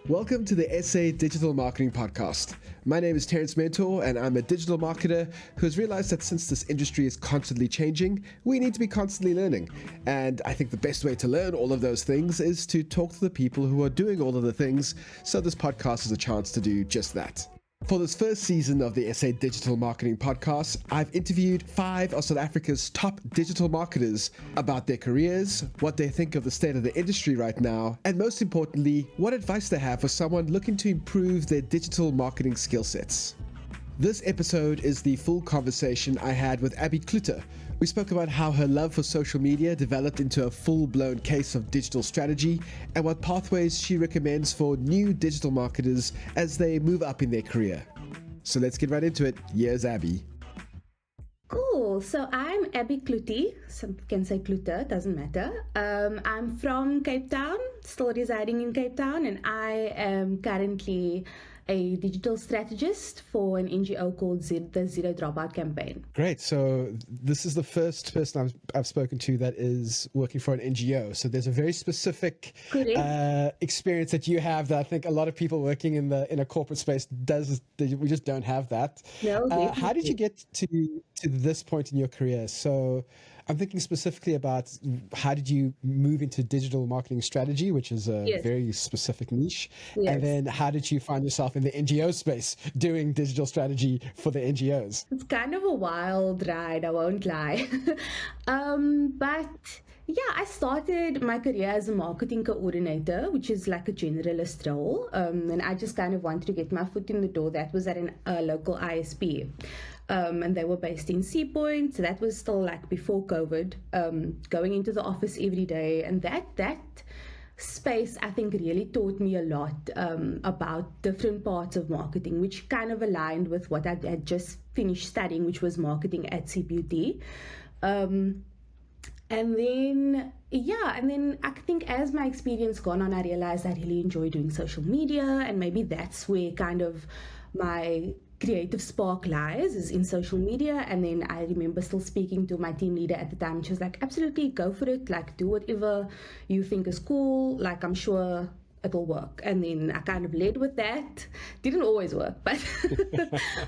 Welcome to the SA Digital Marketing Podcast. My name is Terence Mentor, and I'm a digital marketer who has realized that since this industry is constantly changing, we need to be constantly learning. And I think the best way to learn all of those things is to talk to the people who are doing all of the things, so this podcast is a chance to do just that. For this first season of the SA Digital Marketing Podcast, I've interviewed 5 of South Africa's top digital marketers about their careers, what they think of the state of the industry right now, and most importantly, what advice they have for someone looking to improve their digital marketing skill sets. This episode is the full conversation I had with Abbey Cloete. We spoke about how her love for social media developed into a full-blown case of digital strategy and what pathways she recommends for new digital marketers as they move up in their career. So let's get right into it. Here's Abbey. Cool. So I'm Abbey Cloete. Some can say Cloete, doesn't matter. I'm from Cape Town, still residing in Cape Town, and I am currently a digital strategist for an NGO called the Zero Dropout Campaign. Great. So this is the first person I've spoken to that is working for an NGO. So there's a very specific experience that you have that I think a lot of people working in a corporate space we just don't have that. No, how did you get to this point in your career? So I'm thinking specifically about how did you move into digital marketing strategy, which is a very specific niche. Yes. And then how did you find yourself in the NGO space doing digital strategy for the NGOs? It's kind of a wild ride, I won't lie. But yeah, I started my career as a marketing coordinator, which is like a generalist role. And I just kind of wanted to get my foot in the door. That was at a local ISP. And they were based in Sea Point. So that was still like before COVID, going into the office every day. And that space, I think, really taught me a lot about different parts of marketing, which kind of aligned with what I had just finished studying, which was marketing at CPUT. And then I think as my experience gone on, I realized I really enjoy doing social media, and maybe that's where kind of my creative spark lies, is in social media. And then I remember still speaking to my team leader at the time. She was like, absolutely, go for it. Like, do whatever you think is cool. Like, I'm sure it'll work. And then I kind of led with that. Didn't always work, but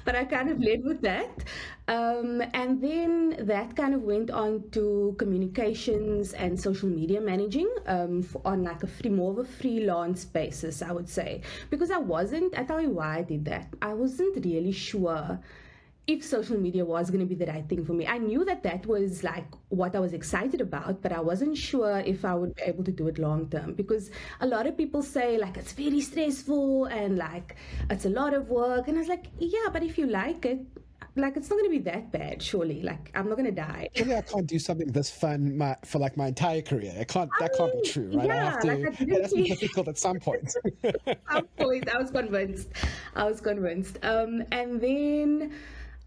but I kind of led with that. And then that kind of went on to communications and social media managing on like more of a freelance basis, I would say. Because I'll tell you why I did that. I wasn't really sure if social media was going to be the right thing for me. I knew that was like what I was excited about, but I wasn't sure if I would be able to do it long term, because a lot of people say like it's very stressful and like it's a lot of work. And I was like, yeah, but if you like it, like it's not going to be that bad, surely. Like I'm not going to die. Maybe I can't do something this fun for like my entire career. That can't be true, right? Yeah, it has to be difficult at some point. I was convinced. And then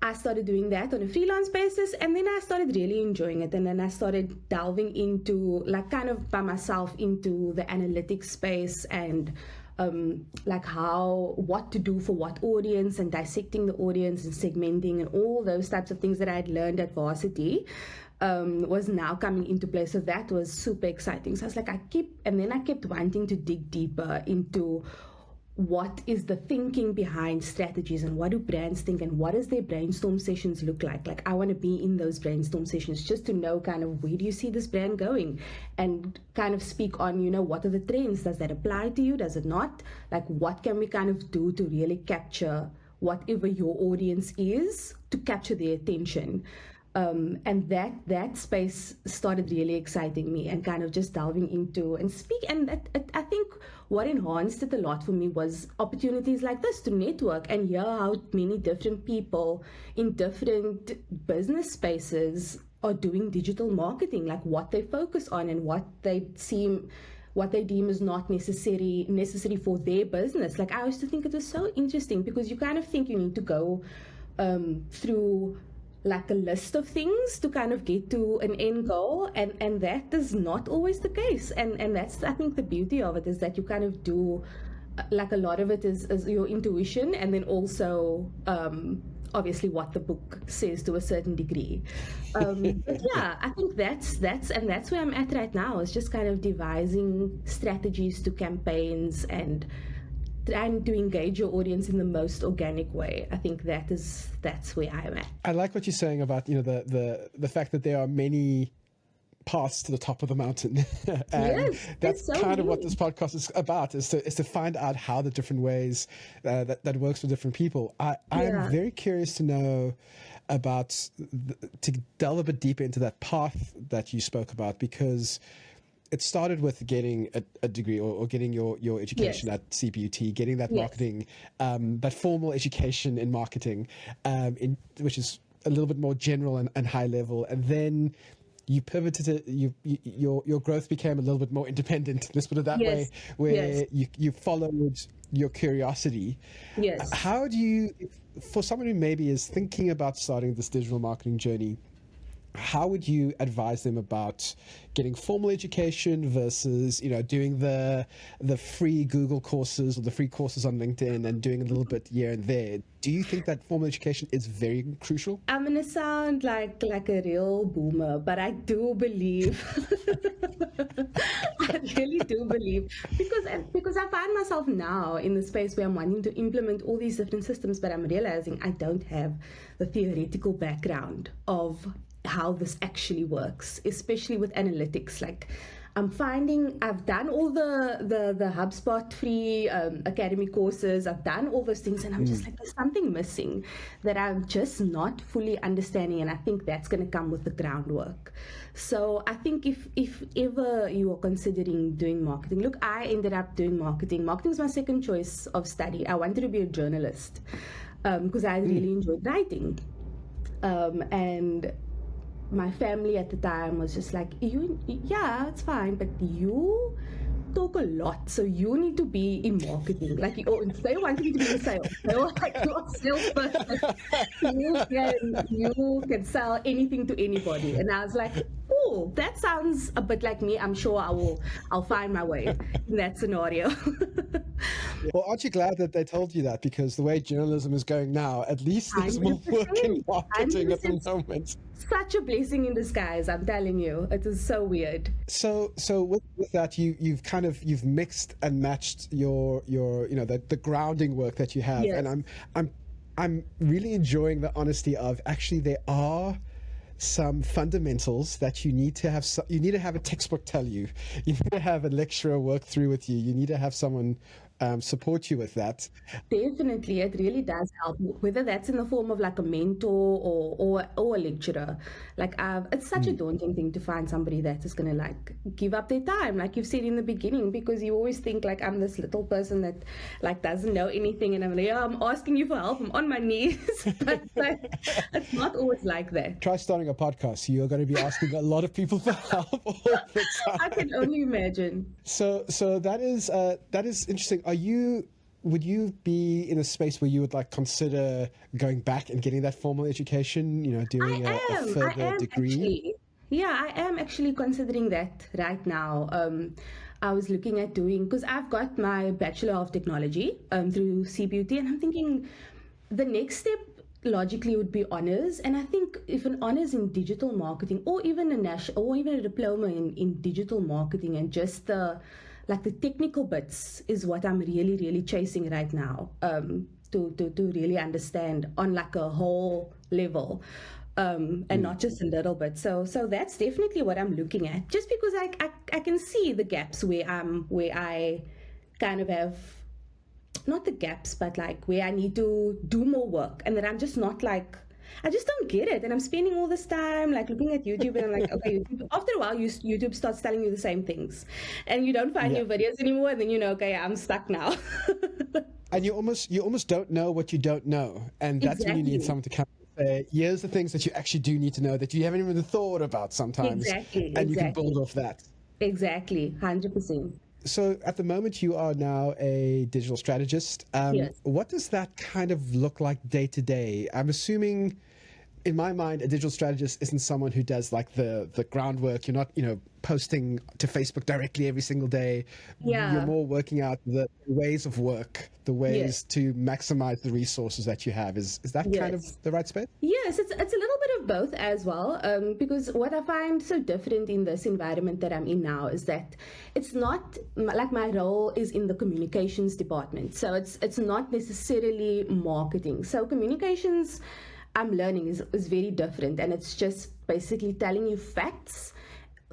I started doing that on a freelance basis, and then I started really enjoying it. And then I started delving into, like, kind of by myself into the analytics space and like what to do for what audience, and dissecting the audience and segmenting and all those types of things that I had learned at varsity was now coming into play. So that was super exciting. So I was like, I kept wanting to dig deeper into what is the thinking behind strategies, and what do brands think, and what does their brainstorm sessions look like? Like, I want to be in those brainstorm sessions just to know kind of where do you see this brand going, and kind of speak on, what are the trends? Does that apply to you? Does it not? Like, what can we kind of do to really capture whatever your audience is, to capture their attention? And that space started really exciting me, and kind of just delving into and speak. And I think what enhanced it a lot for me was opportunities like this to network and hear how many different people in different business spaces are doing digital marketing, like what they focus on and what they deem is not necessary for their business. Like, I used to think it was so interesting, because you kind of think you need to go through like a list of things to kind of get to an end goal, and that is not always the case, and that's, I think, the beauty of it, is that you kind of do like a lot of it is your intuition, and then also obviously what the book says to a certain degree. Yeah, I think that's where I'm at right now, is just kind of devising strategies to campaigns and trying to engage your audience in the most organic way. I think that's where I'm at. I like what you're saying about, the fact that there are many paths to the top of the mountain. And Yes, that's it's so kind of what true. this podcast is about, is to find out how the different ways that works for different people. I'm Yeah. very curious to know about, to delve a bit deeper into that path that you spoke about, because it started with getting a degree, or getting your education Yes. at CPUT, getting that Yes. marketing, that formal education in marketing, which is a little bit more general and high level. And then you pivoted your growth became a little bit more independent, let's put it that way, Yes. where Yes. you followed your curiosity. Yes. How do you, for someone who maybe is thinking about starting this digital marketing journey, how would you advise them about getting formal education versus, doing the free Google courses or the free courses on LinkedIn and doing a little bit here and there? Do you think that formal education is very crucial? I'm gonna sound like a real boomer, but I do believe, I really do believe, because I find myself now in the space where I'm wanting to implement all these different systems, but I'm realizing I don't have the theoretical background of how this actually works, especially with analytics. Like, I'm finding I've done all the HubSpot free academy courses. I've done all those things, and I'm just like, there's something missing that I'm just not fully understanding. And I think that's going to come with the groundwork. So I think if ever you are considering doing marketing, look, I ended up doing marketing. Marketing is my second choice of study. I wanted to be a journalist because I really enjoyed writing, and my family at the time was just like, yeah, it's fine, but you talk a lot, so you need to be in marketing. Like, they wanted you to be in sales. They were like, you're a salesperson. You can sell anything to anybody. And I was like, oh, that sounds a bit like me. I'm sure I'll find my way in that scenario. Well, aren't you glad that they told you that? Because the way journalism is going now, at least there's more work in marketing at the moment. Such a blessing in disguise, I'm telling you. It is so weird. So with that, you've mixed and matched your the grounding work that you have. Yes. And I'm really enjoying the honesty of, actually there are some fundamentals that you need to have. You need to have a textbook tell you. You need to have a lecturer work through with you. You need to have someone support you with that. Definitely, it really does help, whether that's in the form of like a mentor or a lecturer. Like, it's such a daunting thing to find somebody that is going to like give up their time, like you've said in the beginning, because you always think like, I'm this little person that like doesn't know anything, and I'm like, yeah, I'm asking you for help, I'm on my knees. But it's not always like that. Try starting a podcast. You're going to be asking a lot of people for help all the time. I can only imagine. So that is interesting. Would you be in a space where you would like consider going back and getting that formal education, doing a further degree? Actually, yeah, I am actually considering that right now. I was looking at doing, because I've got my Bachelor of Technology through CPUT, and I'm thinking the next step logically would be honors. And I think if an honors in digital marketing, or even a diploma in digital marketing, and just the technical bits is what I'm really, really chasing right now, to really understand on like a whole level, and not just a little bit. So that's definitely what I'm looking at, just because I can see the gaps where I kind of have, not the gaps, but like where I need to do more work, and that I'm just not like, I just don't get it. And I'm spending all this time like looking at YouTube, and I'm like, okay, YouTube. After a while, YouTube starts telling you the same things, and you don't find your videos anymore, and then okay, I'm stuck now. And you almost don't know what you don't know, and that's when you need someone to come and say, here's the things that you actually do need to know that you haven't even thought about sometimes, and you can build off that. Exactly, 100%. So at the moment, you are now a digital strategist. Yes. What does that kind of look like day to day? I'm assuming in my mind, a digital strategist isn't someone who does like the groundwork. You're not, posting to Facebook directly every single day. Yeah. You're more working out the ways of work, the ways Yes. to maximize the resources that you have. Is that kind of Yes. the right space? Yes, it's a little bit of both as well. Because what I find so different in this environment that I'm in now is that it's not like my role is in the communications department, so it's not necessarily marketing. So communications, I'm learning, is very different, and it's just basically telling you facts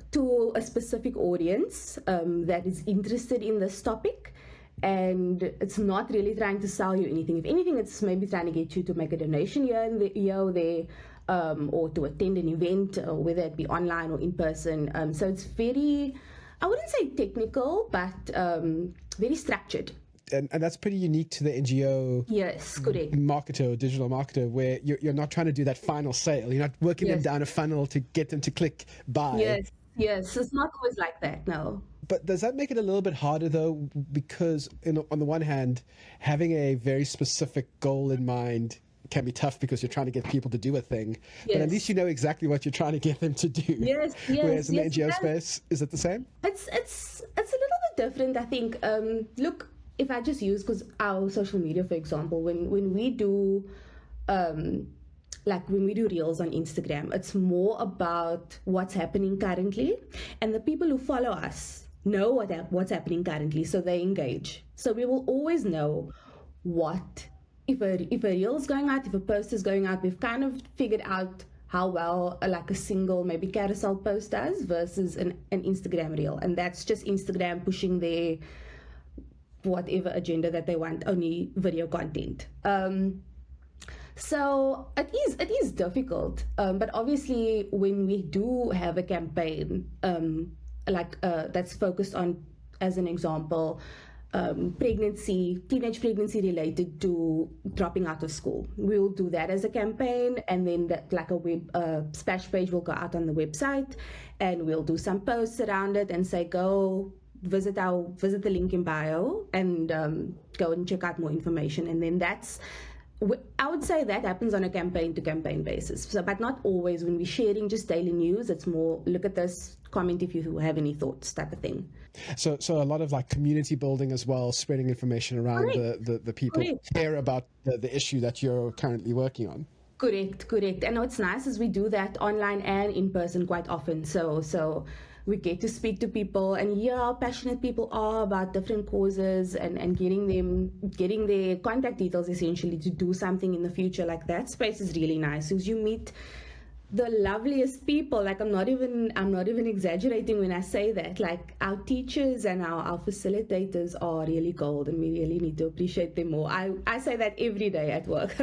to a specific audience that is interested in this topic. And it's not really trying to sell you anything. If anything, it's maybe trying to get you to make a donation here or there, or to attend an event, whether it be online or in person. So it's very, I wouldn't say technical, but very structured. And that's pretty unique to the NGO Yes, correct. marketer or digital marketer, where you're not trying to do that final sale. You're not working them Yes. down a funnel to get them to click buy. Yes, it's not always like that, no. But does that make it a little bit harder, though? Because on the one hand, having a very specific goal in mind can be tough because you're trying to get people to do a thing. But at Yes. least you know exactly what you're trying to get them to do. Yes, Whereas in the yes, NGO yes. space, is it the same? It's a little bit different, I think. Look, if I just use, because our social media, for example, when we do when we do reels on Instagram, it's more about what's happening currently, and the people who follow us know what's happening currently, so they engage. So we will always know what if a reel is going out, if a post is going out. We've kind of figured out how well like a single maybe carousel post does versus an Instagram reel, and that's just Instagram pushing their whatever agenda that they want, only video content. So it is difficult, but obviously when we do have a campaign that's focused on, as an example, teenage pregnancy related to dropping out of school, we will do that as a campaign, and then a web splash page will go out on the website, and we'll do some posts around it and say go visit the link in bio and go and check out more information. And then I would say that happens on a campaign to campaign basis. So, but not always. When we're sharing just daily news, it's more look at this, comment if you have any thoughts, type of thing. So a lot of like community building as well, spreading information around the people who care about the issue that you're currently working on. Correct. And what's nice is we do that online and in person quite often. So we get to speak to people and hear how passionate people are about different causes, and getting their contact details essentially to do something in the future. Like that space is really nice because you meet the loveliest people. Like I'm not even exaggerating when I say that. Like our teachers and our facilitators are really gold, and we really need to appreciate them more. I say that every day at work.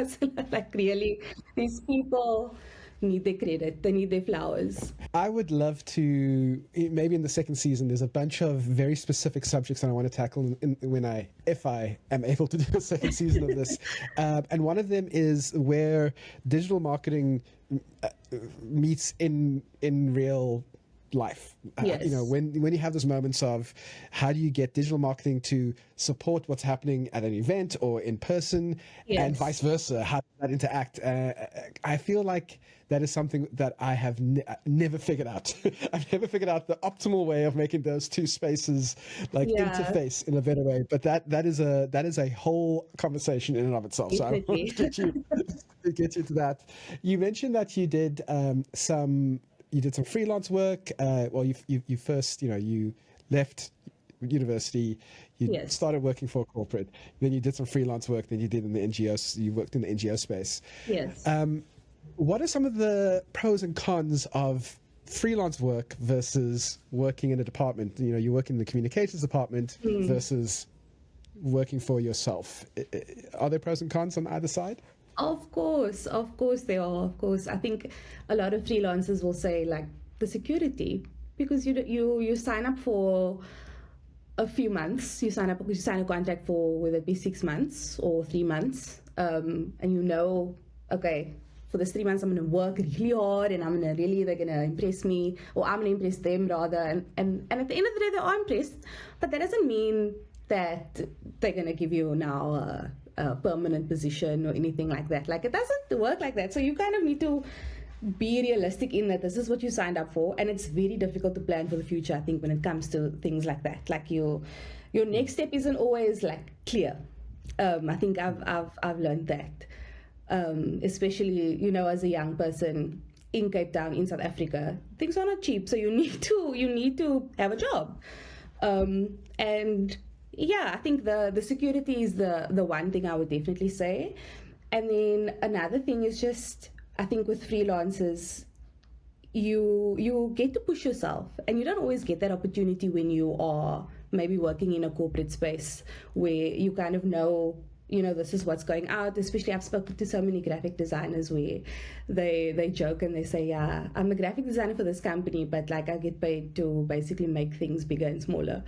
Like really, these people need their credit, they need their flowers. I would love to, maybe in the second season, there's a bunch of very specific subjects that I want to tackle if I am able to do a second season of this. And one of them is where digital marketing meets in real life. Yes. When you have those moments of how do you get digital marketing to support what's happening at an event or in person, and vice versa, how does that interact? I feel like that is something that I have never figured out. I've never figured out the optimal way of making those two spaces interface in a better way. But that is a whole conversation in and of itself. So I want to get you to that. You mentioned that you did some freelance work. You first, you left university, you started working for a corporate, then you did some freelance work, then you did in the NGOs, you worked in the NGO space. Yes. What are some of the pros and cons of freelance work versus working in a department? You work in the communications department versus working for yourself. Are there pros and cons on either side? Of course they are. Of course, I think a lot of freelancers will say like the security, because you sign up for a few months. You sign a contract for whether it be 6 months or 3 months, and okay, for this 3 months I'm going to work really hard, and they're going to impress me, or I'm going to impress them rather. And at the end of the day, they are impressed, but that doesn't mean that they're going to give you now a permanent position or anything like that. Like, it doesn't work like that. So you kind of need to be realistic in that this is what you signed up for, and it's very difficult to plan for the future, I think, when it comes to things like that. Like, your next step isn't always like clear. I think I've learned that, especially, you know, as a young person in Cape Town, in South Africa, things are not cheap, so you need to have a job. And yeah, I think the security is the one thing I would definitely say. And then another thing is just, I think with freelancers, you get to push yourself, and you don't always get that opportunity when you are maybe working in a corporate space where you kind of know, you know, this is what's going out. Especially, I've spoken to so many graphic designers where they joke and they say, yeah, I'm a graphic designer for this company, but like, I get paid to basically make things bigger and smaller.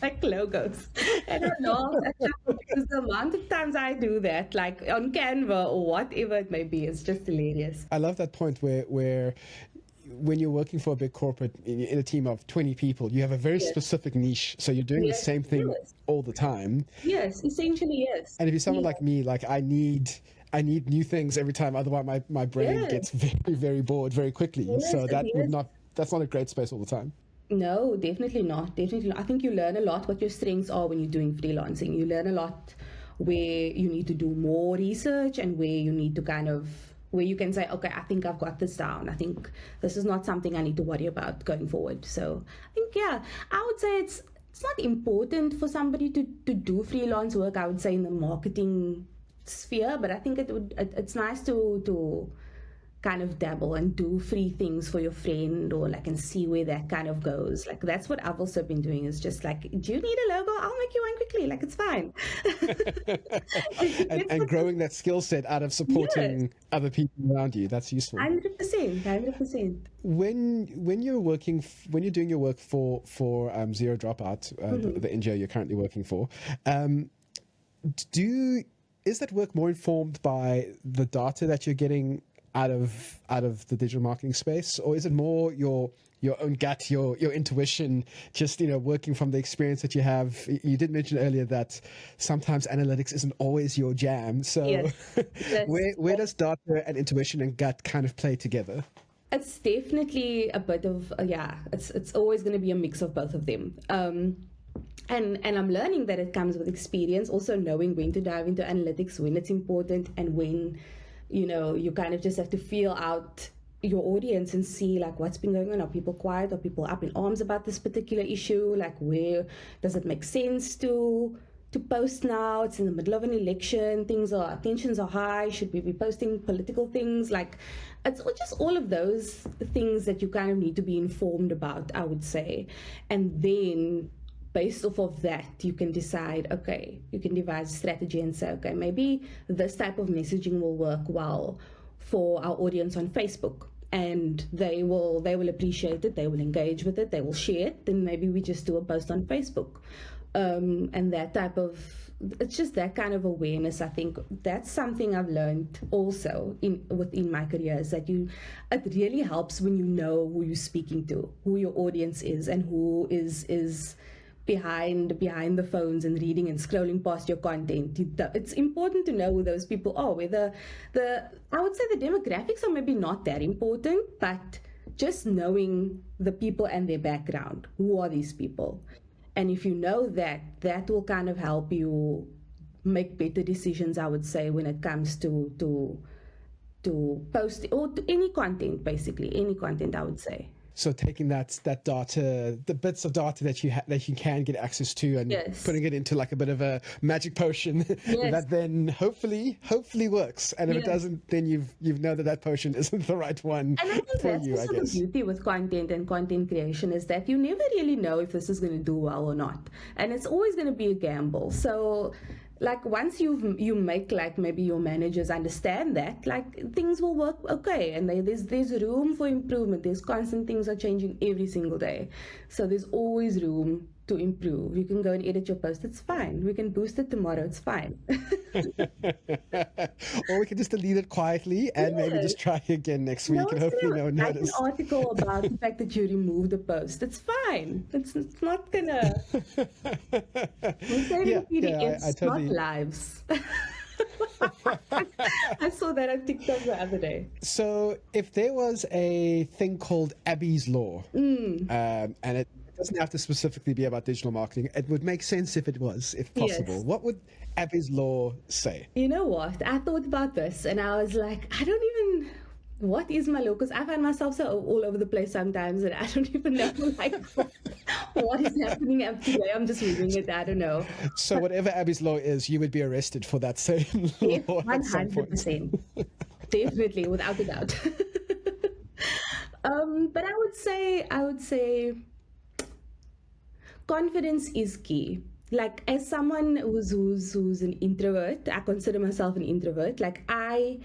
Like logos. I don't know, because the amount of times I do that, like on Canva or whatever it may be, it's just hilarious. I love that point where when you're working for a big corporate in a team of 20 people, you have a very specific niche. So you're doing the same thing all the time. Yes, essentially, yes. And if you're someone like me, like I need new things every time. Otherwise, my brain gets very, very bored very quickly. So that's not a great space all the time. No, definitely not. Definitely not. I think you learn a lot what your strengths are when you're doing freelancing. You learn a lot where you need to do more research, and where you need to where you can say, okay, I think I've got this down. I think this is not something I need to worry about going forward. So I think, yeah, I would say it's not important for somebody to do freelance work, I would say, in the marketing sphere, but I think it's nice to kind of dabble and do free things for your friend, or like, and see where that kind of goes. Like, that's what I've also been doing, is just like, do you need a logo? I'll make you one quickly. Like, it's fine. and growing that skill set out of supporting other people around you. That's useful. 100%. When you're doing your work for Zero Dropout, the NGO you're currently working for, is that work more informed by the data that you're getting out of the digital marketing space, or is it more your own gut, your intuition, just, you know, working from the experience that you have? You did mention earlier that sometimes analytics isn't always your jam. So where does data and intuition and gut kind of play together? It's definitely a bit of it's always going to be a mix of both of them. And I'm learning that it comes with experience, also knowing when to dive into analytics, when it's important, and when, you know, you kind of just have to feel out your audience and see, like, what's been going on. Are people quiet? Are people up in arms about this particular issue? Like, where does it make sense to post now? It's in the middle of an election. Tensions are high. Should we be posting political things? Like, it's just all of those things that you kind of need to be informed about, I would say. And then, based off of that, you can decide, okay, you can devise a strategy and say, okay, maybe this type of messaging will work well for our audience on Facebook, and they will appreciate it, they will engage with it, they will share it. Then maybe we just do a post on Facebook. And that type of, it's just that kind of awareness. I think that's something I've learned also within my career, is that it really helps when you know who you're speaking to, who your audience is, and who is behind the phones and reading and scrolling past your content. It's important to know who those people are. Whether I would say the demographics are maybe not that important, but just knowing the people and their background. Who are these people? And if you know that will kind of help you make better decisions, I would say, when it comes to post or to any content, basically any content, I would say. So taking that data, the bits of data that you can get access to, and putting it into like a bit of a magic potion that then hopefully works. And if it doesn't, then you know that potion isn't the right one for you. And I think that's also the beauty with content and content creation, is that you never really know if this is going to do well or not, and it's always going to be a gamble. So, like, once you make, like, maybe your managers understand that, like, things will work okay, and there's room for improvement. There's constant, things are changing every single day, so there's always room to improve. You can go and edit your post. It's fine. We can boost it tomorrow. It's fine. Or we can just delete it quietly and maybe just try again next week and hopefully no one write notices. an article about the fact that you removed the post. It's fine. It's not gonna. We're saving PDFs, not lives. I saw that on TikTok the other day. So if there was a thing called Abbey's Law, and it doesn't have to specifically be about digital marketing, it would make sense if it was, if possible. Yes. What would Abbey's Law say? You know what? I thought about this and I was like, what is my law? Because I find myself so all over the place sometimes and I don't even know like what is happening today. I'm just reading it. I don't know. So whatever Abbey's Law is, you would be arrested for that same law. 100%. Definitely, without a doubt. But I would say confidence is key. Like as someone who's an introvert, I consider myself an introvert. Like I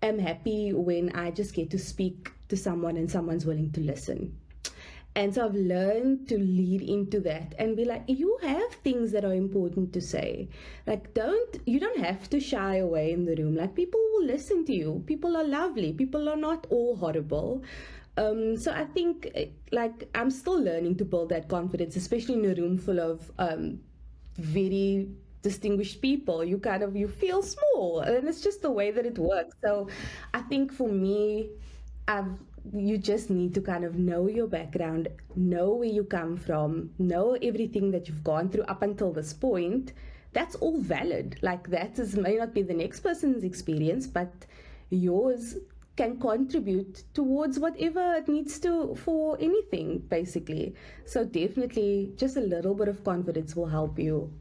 am happy when I just get to speak to someone and someone's willing to listen. And so I've learned to lead into that and be like, you have things that are important to say. Like you don't have to shy away in the room. Like people will listen to you. People are lovely. People are not all horrible. So I think like I'm still learning to build that confidence, especially in a room full of very distinguished people. You feel small, and it's just the way that it works. So I think for me, you just need to kind of know your background, know where you come from, know everything that you've gone through up until this point. That's all valid. Like may not be the next person's experience, but yours can contribute towards whatever it needs to for anything, basically. So definitely just a little bit of confidence will help you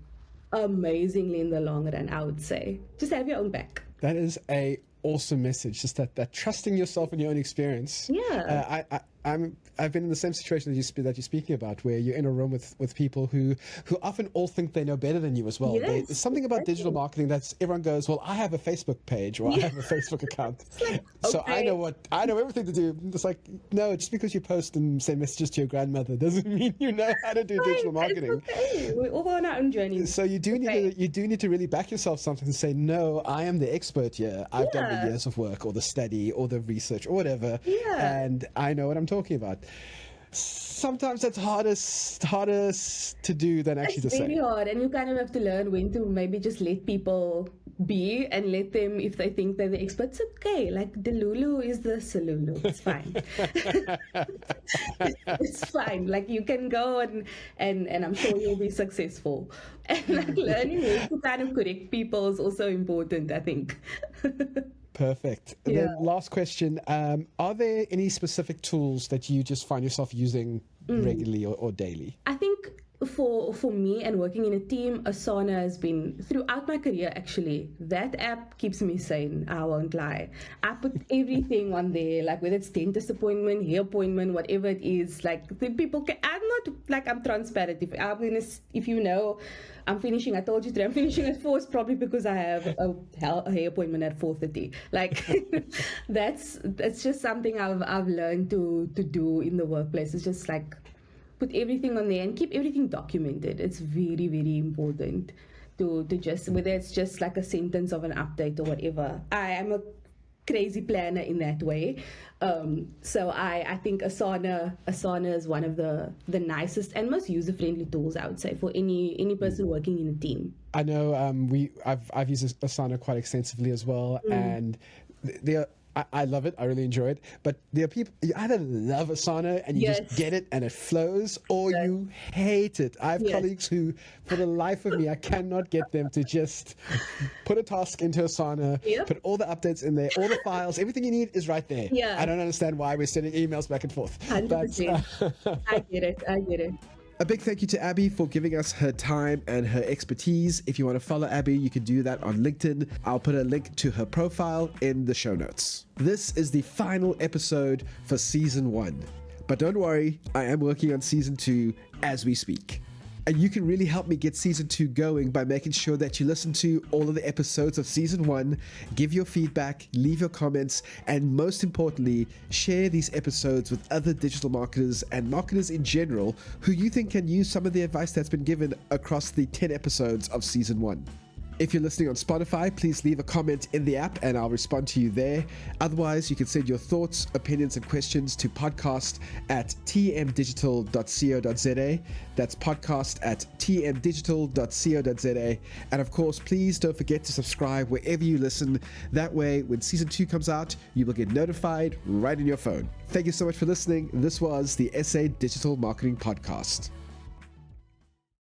amazingly in the long run, I would say. Just have your own back. That is a awesome message. Just that trusting yourself in your own experience. Yeah. I've been in the same situation that you're speaking about, where you're in a room with people who often all think they know better than you as well. Yes, There's something about digital marketing that's everyone goes, well, I have a Facebook page or I have a Facebook account, like, so okay. I know everything to do. It's like, no, just because you post and send messages to your grandmother doesn't mean you know how to do digital marketing. It's okay. We're all on our own journey. So you do need to really back yourself something and say, no, I am the expert here. I've done the years of work or the study or the research or whatever, and I know what I'm talking about. Sometimes that's hardest to do than actually to say. It's really hard, and you kind of have to learn when to maybe just let people be and let them, if they think they're the experts, okay. Like Delulu is the Salulu. It's fine. It's fine. Like you can go and I'm sure you'll be successful. And like learning when to kind of correct people is also important, I think. Perfect. And then last question, are there any specific tools that you just find yourself using regularly or daily? I think for me and working in a team, Asana has been throughout my career. Actually, that app keeps me sane. I won't lie. I put everything on there, like whether it's dentist appointment, hair appointment, whatever it is. Like the people can. I'm not like I'm transparent. If you know, I'm finishing. I told you today I'm finishing at 4. It's probably because I have a hair appointment at 4:30. Like that's just something I've learned to do in the workplace. It's just like put everything on there and keep everything documented. It's very, very important to just, whether it's just like a sentence of an update or whatever. I am a crazy planner in that way. So I think Asana is one of the nicest and most user-friendly tools, I would say, for any person working in a team. I know I've used Asana quite extensively as well, and I love it. I really enjoy it. But there are people, you either love Asana and you just get it and it flows, or you hate it. I have colleagues who, for the life of me, I cannot get them to just put a task into Asana, put all the updates in there, all the files, everything you need is right there. Yeah. I don't understand why we're sending emails back and forth. 100%. I get it. A big thank you to Abbey for giving us her time and her expertise. If you want to follow Abbey, you can do that on LinkedIn. I'll put a link to her profile in the show notes. This is the final episode for season 1. But don't worry, I am working on season 2 as we speak. And you can really help me get season 2 going by making sure that you listen to all of the episodes of season 1, give your feedback, leave your comments, and most importantly, share these episodes with other digital marketers and marketers in general who you think can use some of the advice that's been given across the 10 episodes of season 1. If you're listening on Spotify, please leave a comment in the app and I'll respond to you there. Otherwise, you can send your thoughts, opinions, and questions to podcast@tmdigital.co.za. That's podcast@tmdigital.co.za. And of course, please don't forget to subscribe wherever you listen. That way, when season 2 comes out, you will get notified right in your phone. Thank you so much for listening. This was the SA Digital Marketing Podcast.